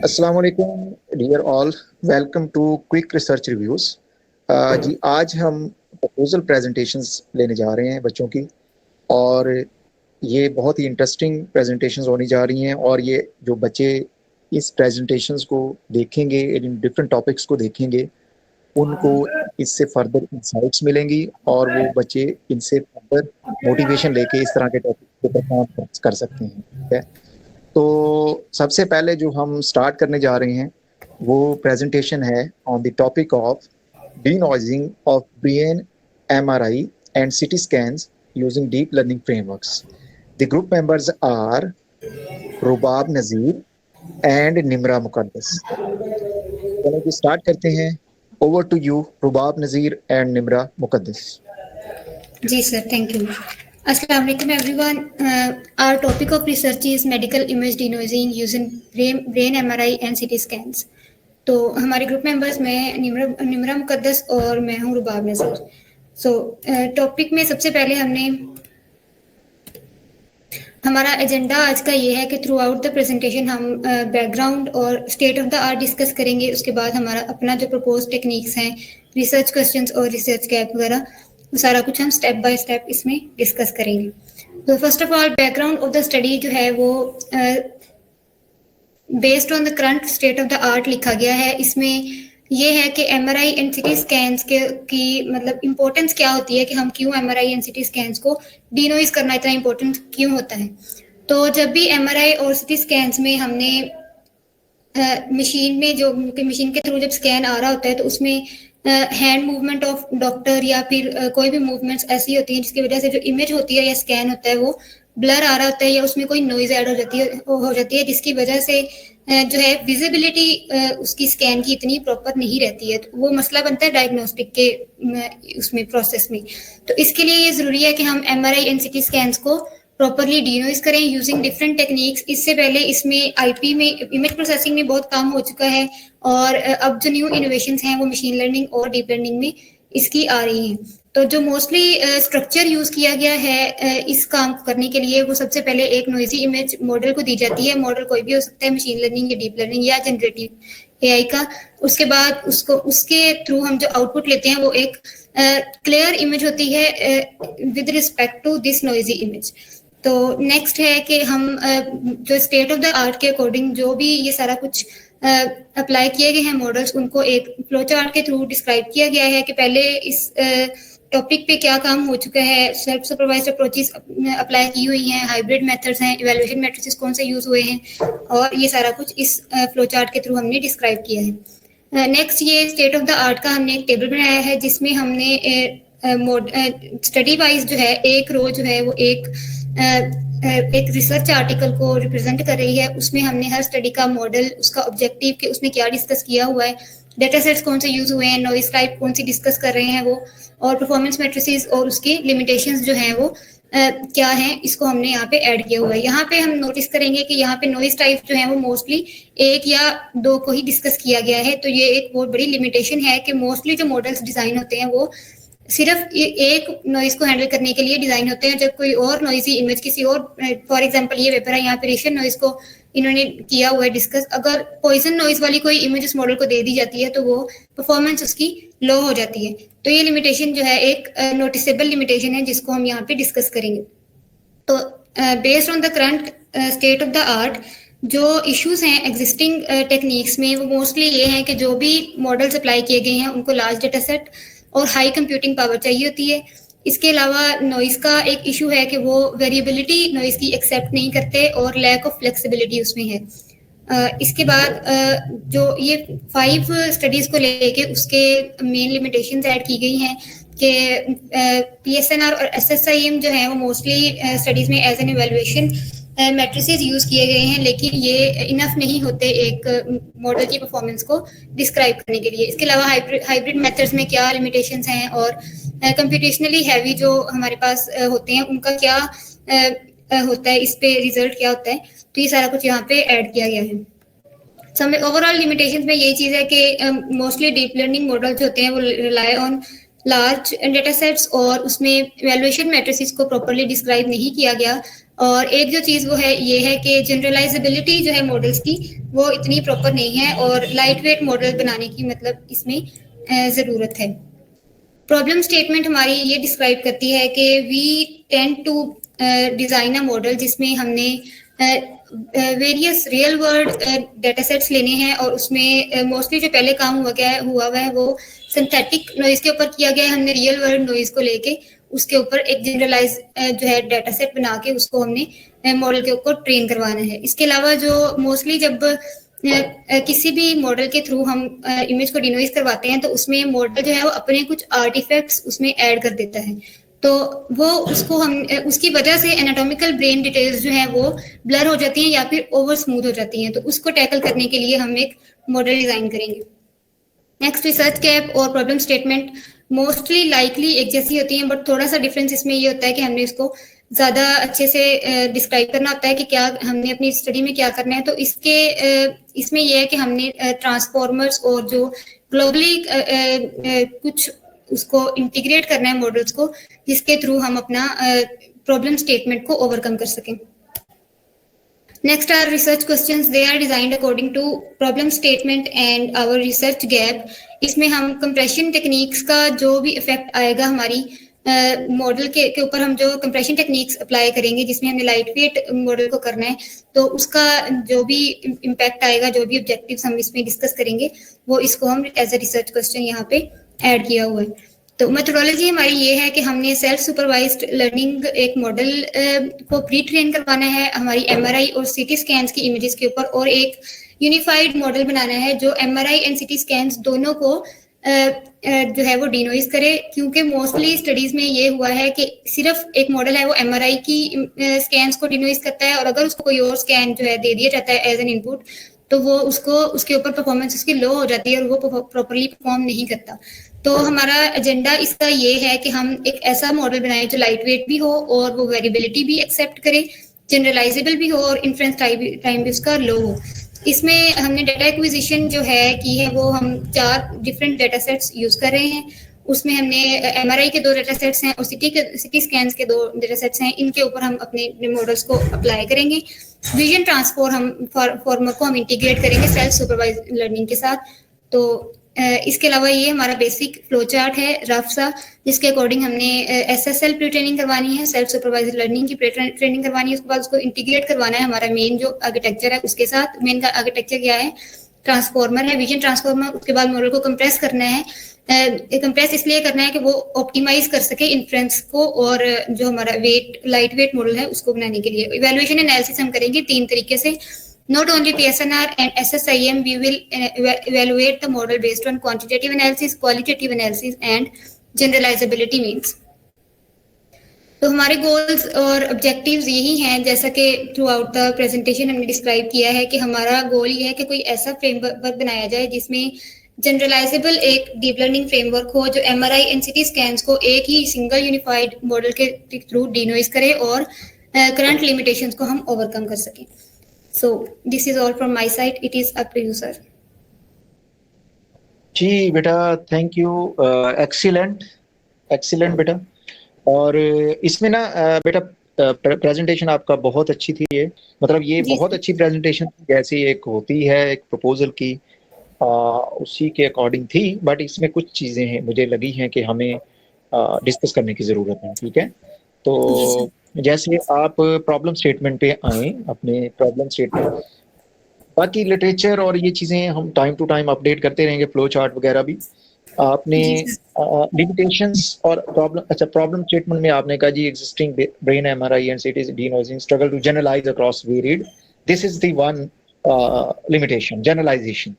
अस्सलाम वालेकुम dear all, welcome to quick research reviews. जी आज हम प्रपोजल प्रेजेंटेशंस लेने जा रहे हैं बच्चों की, और ये बहुत ही इंटरेस्टिंग प्रेजेंटेशंस होनी जा रही हैं। और ये जो बच्चे इस प्रेजेंटेशंस को देखेंगे, इन डिफरेंट टॉपिक्स को देखेंगे, उनको इससे फर्दर इंसाइट्स मिलेंगी और वो बच्चे इनसे फर्दर मोटिवेशन लेके इस तरह के टॉपिक पे परफॉर्म कर सकते हैं। ठीक है, तो सबसे पहले जो हम स्टार्ट करने जा रहे हैं वो प्रेजेंटेशन है on the topic of denoising of brain MRI and CT scans using deep learning frameworks. The group members are Rubab Nazir and Nimra Muqaddas. चलो जी स्टार्ट करते हैं। Over to you Rubab Nazir and Nimra Muqaddas. जी सर, थैंक यू। अस्सलाम वालेकुम everyone. Our topic of research is medical image denoising using brain MRI and CT scans. तो हमारे group members में निमरा मुकद्दस और मैं हूँ रुबाब नज़ीर। सो टॉपिक में सबसे पहले हमारा एजेंडा आज का ये है कि थ्रू आउट द प्रेजेंटेशन हम बैकग्राउंड और state of the art discuss करेंगे। उसके बाद हमारा अपना जो प्रपोज टेक्निक्स हैं, रिसर्च क्वेश्चंस और रिसर्च गैप वगैरह, सारा कुछ हम स्टेप बाय स्टेप इसमें डिस्कस करेंगे। तो first of all background of the study जो है वो based on the current state of the art लिखा गया है। इसमें ये है कि एमआरआई एंड सीटी स्कैन्स की मतलब इम्पोर्टेंस क्या होती है, कि हम क्यों एमआरआई एंड सीटी स्कैन्स को डिनोइज करना इतना इम्पोर्टेंट क्यों होता है। तो जब भी एमआरआई और सीटी स्कैन्स में हमने मशीन में जो मशीन के थ्रू जब स्कैन आ रहा होता है तो उसमें हैंड मूवमेंट ऑफ डॉक्टर या फिर कोई भी मूवमेंट्स ऐसी होती हैं जिसकी वजह से जो इमेज होती है या स्कैन होता है वो ब्लर आ रहा होता है या उसमें कोई नॉइज ऐड हो जाती है जिसकी वजह से जो है विजिबिलिटी उसकी स्कैन की इतनी प्रॉपर नहीं रहती है। तो वो मसला बनता है डायग्नोस्टिक के उसमें प्रोसेस में। तो इसके लिए ये ज़रूरी है कि हम एमआरआई एंड सीटी स्कैन्स को प्रॉपरली डिनोइज करें यूजिंग डिफरेंट टेक्निक्स। इससे पहले इसमें आईपी में इमेज प्रोसेसिंग में बहुत काम हो चुका है, और अब जो न्यू इनोवेशंस हैं वो मशीन लर्निंग और डीप लर्निंग में इसकी आ रही हैं। तो जो मोस्टली स्ट्रक्चर यूज किया गया है इस काम करने के लिए, वो सबसे पहले एक नॉइजी इमेज मॉडल को दी जाती है। मॉडल कोई भी हो सकता है, मशीन लर्निंग या डीप लर्निंग या जनरेटिव एआई का। उसके बाद उसके थ्रू हम जो आउटपुट लेते हैं वो एक क्लियर इमेज होती है with respect to this noisy image. तो नेक्स्ट है कि हम जो स्टेट ऑफ द आर्ट के अकॉर्डिंग जो भी ये सारा कुछ अप्लाई किए गए हैं मॉडल्स, उनको एक फ्लो चार्ट के थ्रू डिस्क्राइब किया गया है कि पहले इस टॉपिक पे क्या काम हो चुका है। सेल्फ सुपरवाइज्ड अप्रोचेस अप्लाई की हुई हैं, हाइब्रिड मेथड्स हैं, इवैल्यूएशन मैट्रिसेस कौन से यूज हुए हैं, और ये सारा कुछ इस फ्लो चार्ट के थ्रू हमने डिस्क्राइब किया है। नेक्स्ट ये स्टेट ऑफ द आर्ट का हमने एक टेबल बनाया है जिसमें हमने स्टडी वाइज जो है एक रो जो है वो एक रिसर्च आर्टिकल को रिप्रेजेंट कर रही है। उसमें हमने हर स्टडी का मॉडल, उसका ऑब्जेक्टिव कि उसने क्या डिस्कस किया हुआ है, डेटा सेट्स कौन से यूज हुए हैं, नॉइज टाइप कौन सी डिस्कस कर रहे हैं वो, और परफॉर्मेंस मैट्रिसेस और उसकी लिमिटेशंस जो हैं वो क्या है, इसको हमने यहाँ पे ऐड किया हुआ है। यहाँ पे हम नोटिस करेंगे कि यहाँ पे नॉइज टाइप जो है वो मोस्टली एक या दो को ही डिस्कस किया गया है। तो ये एक बहुत बड़ी लिमिटेशन है कि मोस्टली जो मॉडल्स डिजाइन होते हैं वो सिर्फ एक नॉइज को हैंडल करने के लिए डिजाइन होते हैं। जब कोई और नॉइजी इमेज किसी और, फॉर एग्जांपल ये पेपर है, यहाँ पे रेशियन नॉइज को इन्होंने किया हुआ है डिस्कस। अगर पॉइजन नॉइज वाली कोई इमेज उस मॉडल को दे दी जाती है तो वो परफॉर्मेंस उसकी लो हो जाती है। तो ये लिमिटेशन जो है एक नोटिसेबल लिमिटेशन है जिसको हम यहाँ पे डिस्कस करेंगे। तो based on the current state of the art जो इश्यूज हैं एग्जिस्टिंग टेक्निक्स में, वो मोस्टली ये हैं कि जो भी मॉडल्स अप्लाई किए गए हैं उनको लार्ज डेटा सेट और हाई कंप्यूटिंग पावर चाहिए होती है। इसके अलावा नॉइज का एक इशू है कि वो वेरिएबिलिटी नॉइज की एक्सेप्ट नहीं करते और लैक ऑफ फ्लेक्सिबिलिटी उसमें है। इसके बाद जो ये 5 स्टडीज को लेके उसके मेन लिमिटेशंस ऐड की गई हैं कि पीएसएनआर और एसएसआईएम जो है वो मोस्टली स्टडीज में as an evaluation matrices use किए गए हैं, लेकिन ये इनफ नहीं होते एक मॉडल की परफॉर्मेंस को डिस्क्राइब करने के लिए। इसके अलावा हाइब्रिड मेथड्स में क्या लिमिटेशंस हैं और कंप्यूटेशनली हैवी जो हमारे पास होते हैं उनका क्या होता है, इस पे रिजल्ट क्या होता है। तो ये सारा कुछ यहाँ पे ऐड किया गया है। ओवरऑल लिमिटेशंस में यही चीज़ है कि मोस्टली डीप लर्निंग मॉडल्स होते हैं वो rely on large data sets और उसमें वैल्यूएशन मैट्रिसेस को प्रॉपर्ली डिस्क्राइब नहीं किया गया। और एक जो चीज़ वो है ये है कि जनरलाइजेबिलिटी जो है मॉडल्स की वो इतनी प्रॉपर नहीं है और लाइट वेट मॉडल बनाने की मतलब इसमें ज़रूरत है। प्रॉब्लम स्टेटमेंट हमारी ये डिस्क्राइब करती है कि we tend to design a model जिसमें हमने various real world data sets लेने हैं और उसमें मोस्टली जो पहले काम हुआ है वो सिंथेटिक नॉइज़ के ऊपर किया गया है। हमने रियल वर्ल्ड नॉइज़ को लेके उसके ऊपर एक जनरलाइज जो है डाटा सेट बना के उसको हमने मॉडल के ऊपर ट्रेन करवाना है। इसके अलावा जो मोस्टली जब किसी भी मॉडल के थ्रू हम इमेज को डिनोइज करवाते हैं तो उसमें मॉडल जो है वो अपने कुछ आर्टिफैक्ट्स उसमें ऐड कर देता है, तो वो उसको हम उसकी वजह से एनाटॉमिकल ब्रेन डिटेल्स जो है वो ब्लर हो जाती हैं या फिर ओवर स्मूथ हो जाती हैं। तो उसको टैकल करने के लिए हम एक मॉडल डिजाइन करेंगे। नेक्स्ट, रिसर्च गैप और प्रॉब्लम स्टेटमेंट मोस्टली लाइकली एक जैसी होती हैं, बट थोड़ा सा डिफरेंस इसमें ये होता है कि हमने इसको ज़्यादा अच्छे से डिस्क्राइब करना होता है कि क्या हमने अपनी स्टडी में क्या करना है। तो इसमें यह है कि हमने ट्रांसफॉर्मर्स और जो ग्लोबली कुछ उसको इंटीग्रेट करना है मॉडल्स को, जिसके थ्रू हम अपना प्रॉब्लम स्टेटमेंट को ओवरकम कर सकें। Next are research questions. They are designed according to problem statement and our research gap. इसमें हम compression techniques का जो भी इफेक्ट आएगा हमारी मॉडल के ऊपर, हम जो कंप्रेशन टेक्निक्स अप्लाई करेंगे जिसमें हमने लाइट वेट मॉडल को करना है, तो उसका जो भी इम्पैक्ट आएगा, जो भी ऑब्जेक्टिव्स हम इसमें डिस्कस करेंगे, वो इसको हम एज अ रिसर्च क्वेश्चन यहाँ पे ऐड किया हुआ है। तो मेथोडोलॉजी हमारी ये है कि हमने सेल्फ सुपरवाइज्ड लर्निंग एक मॉडल को प्री ट्रेन करवाना है हमारी एमआरआई और सीटी स्कैन्स की इमेजेस के ऊपर, और एक यूनिफाइड मॉडल बनाना है जो एमआरआई एंड सीटी स्कैन्स दोनों को जो है वो डिनोइज करे। क्योंकि मोस्टली स्टडीज में ये हुआ है कि सिर्फ एक मॉडल है वो एमआरआई की स्कैन्स को डिनोइज करता है, और अगर उसको कोई और स्कैन जो है दे दिया जाता है एज एन इनपुट, तो वो उसके ऊपर परफॉर्मेंस उसकी लो हो जाती है और वो प्रॉपरली परफॉर्म नहीं करता। तो हमारा एजेंडा इसका ये है कि हम एक ऐसा मॉडल बनाएं जो लाइट वेट भी हो और वो वेरिएबिलिटी भी एक्सेप्ट करे, जनरलाइजेबल भी हो और इन्फ्रेंस टाइम भी उसका लो हो। इसमें हमने डाटा एक्विजिशन जो है की है वो हम 4 डिफरेंट डाटा सेट्स यूज कर रहे हैं। उसमें हमने एमआरआई के 2 डाटा सेट्स हैं और सिटी स्कैन्स के 2 डाटा सेट्स हैं। इनके ऊपर हम अपने मॉडल्स को अप्लाई करेंगे। विजन ट्रांसफॉर्मर को हम इंटीग्रेट करेंगे सेल्फ सुपरवाइज लर्निंग के साथ। तो इसके अलावा ये हमारा बेसिक फ्लो चार्ट है रफ सा, जिसके अकॉर्डिंग हमने एसएसएल प्री ट्रेनिंग करवानी है, सेल्फ सुपरवाइज्ड लर्निंग की प्री ट्रेनिंग करवानी है। उसके बाद उसको इंटीग्रेट करवाना है हमारा मेन जो आर्किटेक्चर है उसके साथ। मेन का आर्किटेक्चर क्या है? ट्रांसफॉर्मर है, विजन ट्रांसफॉर्मर। उसके बाद मॉडल को कंप्रेस करना है। कंप्रेस इसलिए करना है कि वो ऑप्टिमाइज कर सके इन्फ्रेंस को, और जो हमारा लाइट वेट मॉडल है उसको बनाने के लिए इवैल्यूएशन एनालिसिस हम करेंगे 3 तरीके से। Not only PSNR and SSIM, we will evaluate the model based on quantitative analysis, qualitative analysis and generalizability means. तो हमारे गोल्स और ऑब्जेक्टिव्स यही हैं, जैसा कि थ्रू आउट द प्रेजेंटेशन हमने डिस्क्राइब किया है कि हमारा गोल ये है कि कोई ऐसा फ्रेमवर्क बनाया जाए जिसमें जनरलाइजेबल एक डीप लर्निंग फ्रेमवर्क हो जो एमआरआई एंड सीटी स्कैन्स को एक ही सिंगल यूनिफाइड मॉडल के थ्रू डिनोइज करे और करंट लिमिटेशंस को हम ओवरकम कर सकें। So this is all from my side. It is up to you, sir. जी बेटा, थैंक यू। एक्सीलेंट बेटा। और इसमें ना बेटा प्रेजेंटेशन आपका बहुत अच्छी थी। ये मतलब ये बहुत अच्छी प्रेजेंटेशन जैसी एक होती है एक प्रपोजल की, उसी के अकॉर्डिंग थी। बट इसमें कुछ चीज़ें हैं मुझे लगी हैं कि हमें डिस्कस करने की ज़रूरत है। ठीक है, तो जैसे आप प्रॉब्लम स्टेटमेंट पे आए, अपने प्रॉब्लम स्टेटमेंट, बाकी लिटरेचर और ये चीज़ें हम टाइम टू टाइम अपडेट करते रहेंगे, फ्लो चार्ट वगैरह भी। आपने लिमिटेशंस और प्रॉब्लम स्टेटमेंट में आपने कहा जी existing brain MRI and CT denoising struggle to generalize across varied, this is the one limitation, generalization.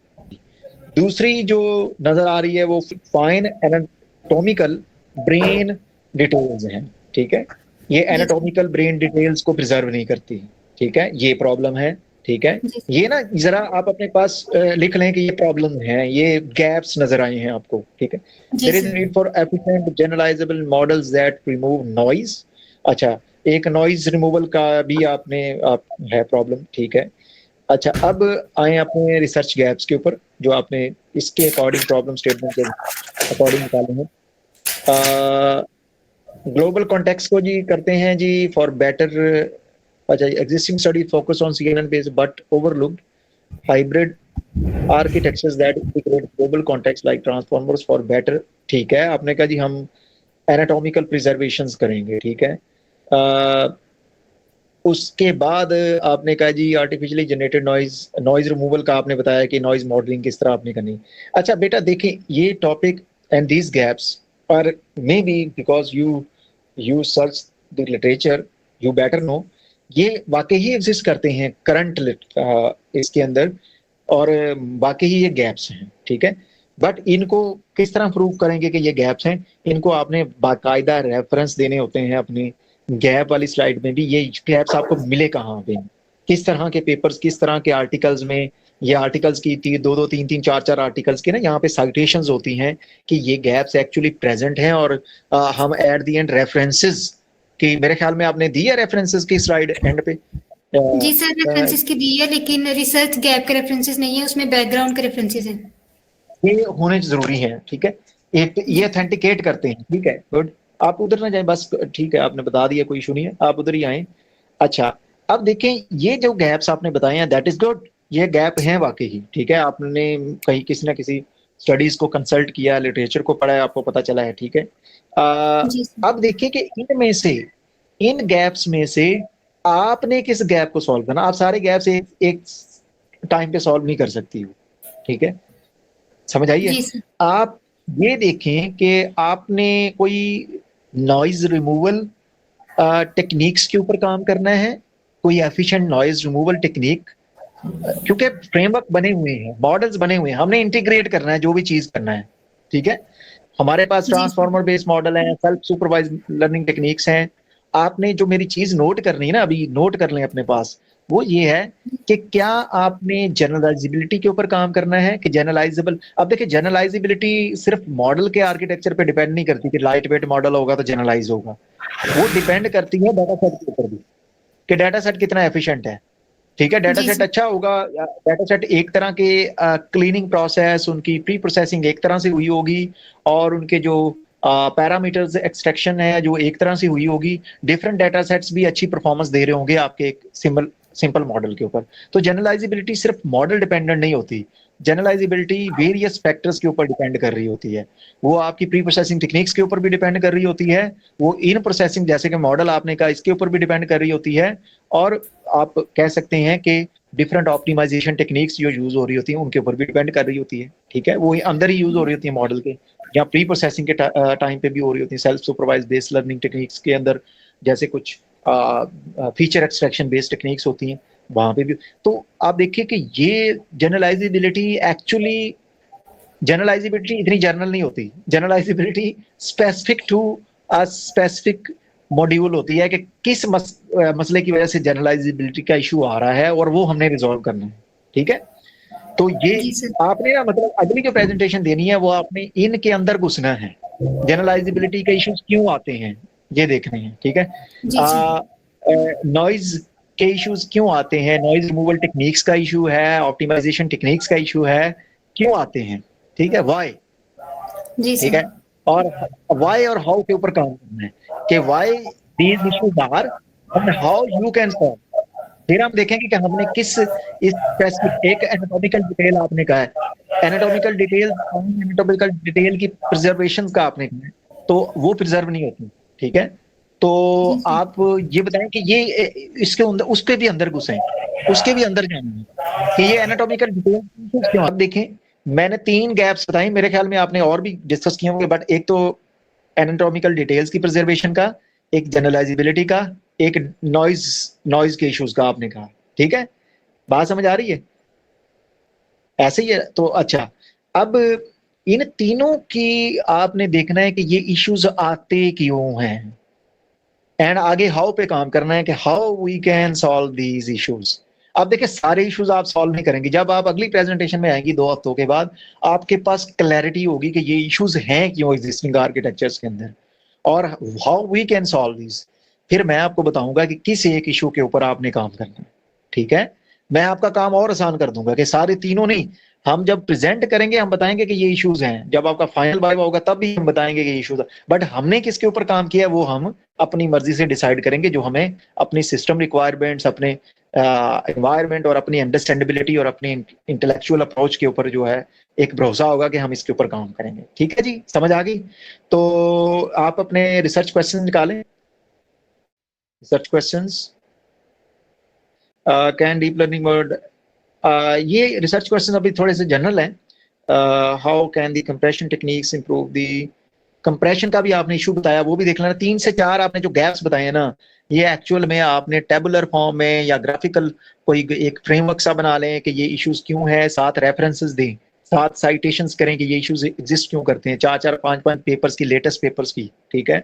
दूसरी जो नजर आ रही है वो फाइन एनाटॉमिकल ब्रेन डिटेल्स हैं। ठीक है, ये एनाटॉमिकल ब्रेन डिटेल्स को प्रिजर्व नहीं करती। ठीक है, ये प्रॉब्लम है। ठीक है, ये ना जरा आप अपने पास लिख लें कि ये प्रॉब्लम है, ये गैप्स नजर आए हैं आपको। ठीक है, there is need for efficient generalizable models that remove noise. अच्छा, एक नॉइज रिमूवल का भी है प्रॉब्लम। ठीक है, अच्छा अब आए अपने रिसर्च गैप्स के ऊपर जो आपने इसके अकॉर्डिंग प्रॉब्लम स्टेटमेंट के अकॉर्डिंग निकाले हैं। ग्लोबल कॉन्टेक्स्ट को जी करते हैं जी फॉर बेटर, अच्छा existing study focus on CNN based but overlooked hybrid architectures that integrate global context like transformers for better. ठीक है, आपने कहा जी हम एनाटॉमिकल प्रिजर्वेशंस करेंगे, ठीक है। उसके बाद आपने कहा जी आर्टिफिशियली जनरेटेड नॉइज रिमूवल का आपने बताया कि नॉइज मॉडलिंग किस तरह आपने करनी। अच्छा बेटा देखें ये topic and these gaps are may be because you search the literature you better know, ये वाकई ही एग्जिस्ट करते हैं करंट इसके अंदर, और वाकई ही ये गैप्स हैं, ठीक है। बट इनको किस तरह प्रूव करेंगे कि ये गैप्स हैं, इनको आपने बाकायदा रेफरेंस देने होते हैं अपनी गैप वाली स्लाइड में भी। ये गैप्स आपको मिले कहाँ पे, किस तरह के पेपर्स, किस तरह के आर्टिकल्स में, ये आर्टिकल्स की दो दो तीन तीन चार चार आर्टिकल्स की ना यहाँ पे साइटेशंस होती हैं कि ये गैप्स एक्चुअली प्रेजेंट हैं, और हम एट द एंड रेफरेंसेस की, मेरे ख्याल में आपने दी है रेफरेंसेस की स्लाइड एंड पे। जी सर, रेफरेंसेस की दी है, लेकिन रिसर्च गैप के रेफरेंसेस नहीं है, उसमें बैकग्राउंड के रेफरेंसेस हैं। ये होने जरूरी है, ठीक है, ये ऑथेंटिकेट करते हैं, ठीक है, गुड। आप उधर ना जाए बस, ठीक है, आपने बता दिया, कोई इशू नहीं है, आप उधर ही आए। अच्छा अब देखें ये जो गैप्स आपने बताए हैं दैट इज गुड, ये गैप हैं वाकई ही, ठीक है। आपने कहीं किसी ना किसी स्टडीज को कंसल्ट किया, लिटरेचर को पढ़ा है, आपको पता चला है, ठीक है। जी सर। अब देखिए कि इनमें से, इन गैप्स में से आपने किस गैप को सॉल्व करना। आप सारे गैप्स एक टाइम पे सॉल्व नहीं कर सकती हो, ठीक है, समझ आई है। जी सर। आप ये देखें कि आपने कोई नॉइज रिमूवल टेक्निक्स के ऊपर काम करना है, कोई एफिशिएंट नॉइज रिमूवल टेक्निक, क्योंकि फ्रेमवर्क बने हुए हैं, मॉडल्स बने हुए हैं, हमने इंटीग्रेट करना है जो भी चीज करना है, ठीक है। हमारे पास जी सर। ट्रांसफॉर्मर बेस्ड मॉडल है, सेल्फ सुपरवाइज लर्निंग टेक्निक्स हैं। आपने जो मेरी चीज नोट करनी है ना, अभी नोट कर लें अपने पास, वो ये है कि क्या आपने जनरलाइजेबिलिटी के ऊपर काम करना है कि जनरलाइजेबल। अब देखिए जनरलाइजेबिलिटी सिर्फ मॉडल के आर्किटेक्चर पे डिपेंड नहीं करती कि लाइट वेट मॉडल होगा तो जनरलाइज होगा, वो डिपेंड करती है डाटा सेट के ऊपर भी कि डाटा सेट कितना एफिशिएंट है, ठीक है। डाटा जी सेट सर। अच्छा होगा, डाटा सेट एक तरह के क्लीनिंग प्रोसेस, उनकी प्री प्रोसेसिंग एक तरह से हुई होगी, और उनके जो पैरामीटर्स एक्सट्रैक्शन है जो एक तरह से हुई होगी, डिफरेंट डाटा सेट्स भी अच्छी परफॉर्मेंस दे रहे होंगे आपके एक सिंपल मॉडल के ऊपर। तो जनरलाइजेबिलिटी सिर्फ मॉडल डिपेंडेंट नहीं होती, जनरलाइजेबिलिटी वेरियस फैक्टर्स के ऊपर डिपेंड कर रही होती है। वो आपकी प्री प्रोसेसिंग टेक्निक्स के ऊपर भी डिपेंड कर रही होती है, वो इन प्रोसेसिंग जैसे कि मॉडल आपने कहा इसके ऊपर भी डिपेंड कर रही होती है, और आप कह सकते हैं कि डिफरेंट ऑप्टिमाइजेशन टेक्निक्स जो यूज हो रही होती हैं उनके ऊपर भी डिपेंड कर रही होती है, ठीक है। वो अंदर ही यूज हो रही होती है मॉडल के, या प्री प्रोसेसिंग के टाइम पे भी हो रही होती है, self supervise based learning techniques के अंदर जैसे कुछ फीचर एक्सट्रैक्शन बेस्ड टेक्निक्स होती हैं वहां पे भी। तो आप देखिए कि ये जनरलाइजेबिलिटी इतनी जनरल नहीं होती, generalizability specific to a specific module होती है कि किस मसले की वजह से जनरलाइजेबिलिटी का इशू आ रहा है और वो हमने रिजॉल्व करना है, ठीक है। तो ये जी सर। आपने ना मतलब अगली जो प्रेजेंटेशन देनी है वो आपने इनके अंदर घुसना है, जनरलाइजेबिलिटी के इश्यूज क्यों आते हैं ये देखने हैं, ठीक है। जी सर। नॉइज के इश्यूज क्यों आते हैं, नॉइज रिमूवल टेक्निक्स का इशू है, ऑप्टिमाइजेशन टेक्निक्स का इशू है, क्यों आते हैं, ठीक है, व्हाई, जी ठीक है। सर। और व्हाई और हाउ के ऊपर काम करना है कि why these issues are and how you can solve. फिर हम देखेंगे कि हमने किस इस स्पेसिफिक एक एनाटॉमिकल डिटेल आपने कहा है, एनाटॉमिकल डिटेल की प्रिजर्वेशन का आपने कहा है, तो वो प्रिजर्व नहीं होती, ठीक है। तो जी सर। आप ये बताएं कि ये इसके अंदर उसके भी अंदर घुसे, उसके भी अंदर जाएंगे कि ये एनाटॉमिकल डिटेल क्यों। आप देखें मैंने 3 गैप्स बताई, मेरे ख्याल में आपने और भी डिस्कस किए होंगे, बट एक तो एनाटॉमिकल डिटेल्स की प्रिजर्वेशन का, एक जनरलाइजेबिलिटी का, एक नॉइज के इश्यूज का आपने कहा, ठीक है। बात समझ आ रही है, ऐसे ही है। तो अच्छा अब इन तीनों की आपने देखना है कि ये इश्यूज आते क्यों हैं, एंड आगे हाउ पे काम करना है कि how we can solve these issues. अब देखिए सारे इश्यूज आप सॉल्व नहीं करेंगे, जब आप अगली प्रेजेंटेशन में आएंगी 2 हफ्तों के बाद आपके पास क्लैरिटी होगी कि ये इश्यूज हैं क्यों एग्जिस्टिंग आर्किटेक्चर्स के अंदर, और how we can solve this. फिर मैं आपको बताऊंगा कि किस एक इशू के ऊपर आपने काम करना है, ठीक है। मैं आपका काम और आसान कर दूंगा कि सारे तीनों नहीं, हम जब प्रेजेंट करेंगे हम बताएंगे कि ये इश्यूज हैं, जब आपका फाइनल वाइवा होगा तब भी हम बताएंगे कि ये इश्यूज है। बट हमने किसके ऊपर काम किया है वो हम अपनी मर्जी से डिसाइड करेंगे, जो हमें अपनी सिस्टम रिक्वायरमेंट्स, अपने एनवायरनमेंट और अपनी अंडरस्टैंडेबिलिटी और अपनी इंटेलेक्चुअल अप्रोच के ऊपर जो है एक भरोसा होगा कि हम इसके ऊपर काम करेंगे। ठीक है जी, समझ आ गई? तो आप अपने रिसर्च क्वेश्चन निकालें। Research questions, can deep learning mode, ये रिसर्च क्वेश्चन अभी थोड़े से जनरल हैं। How can the compression techniques improve the, compression का भी आपने इशू बताया, वो भी देख लेना। 3 से 4 आपने जो गैप्स बताए हैं ना, ये एक्चुअल में आपने टेबुलर फॉर्म में या ग्राफिकल कोई एक फ्रेमवर्क सा बना लें कि ये इश्यूज क्यों है, 7 रेफरेंसेस दें, 7 साइटेशंस करें कि ये इश्यूज एग्जिस्ट क्यों करते हैं, 4-4 5-5 पेपर्स की, लेटेस्ट पेपर्स की। ठीक है,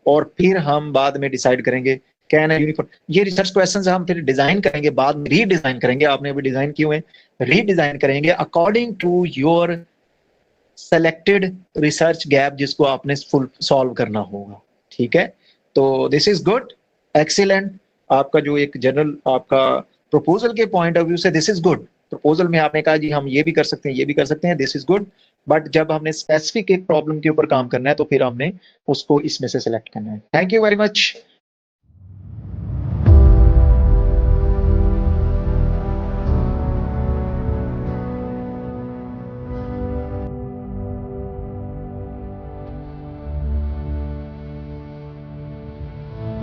और फिर हम बाद में डिसाइड करेंगे कैन यूनिफॉर्म, ये रिसर्च क्वेश्चंस हम फिर डिजाइन करेंगे, बाद में रीडिजाइन करेंगे, आपने अभी डिजाइन किए हुए, रीडिजाइन करेंगे according to your selected research gap जिसको आपने फुल सॉल्व करना होगा। ठीक है, तो दिस इज गुड, एक्सीलेंट। आपका जो एक जनरल आपका प्रपोजल के पॉइंट ऑफ व्यू से दिस इज गुड। प्रपोजल में आपने कहा जी हम ये भी कर सकते हैं, ये भी कर सकते हैं, दिस इज गुड। बट जब हमने स्पेसिफिक एक प्रॉब्लम के ऊपर काम करना है तो फिर हमने उसको इसमें से सिलेक्ट करना है। Thank you very much.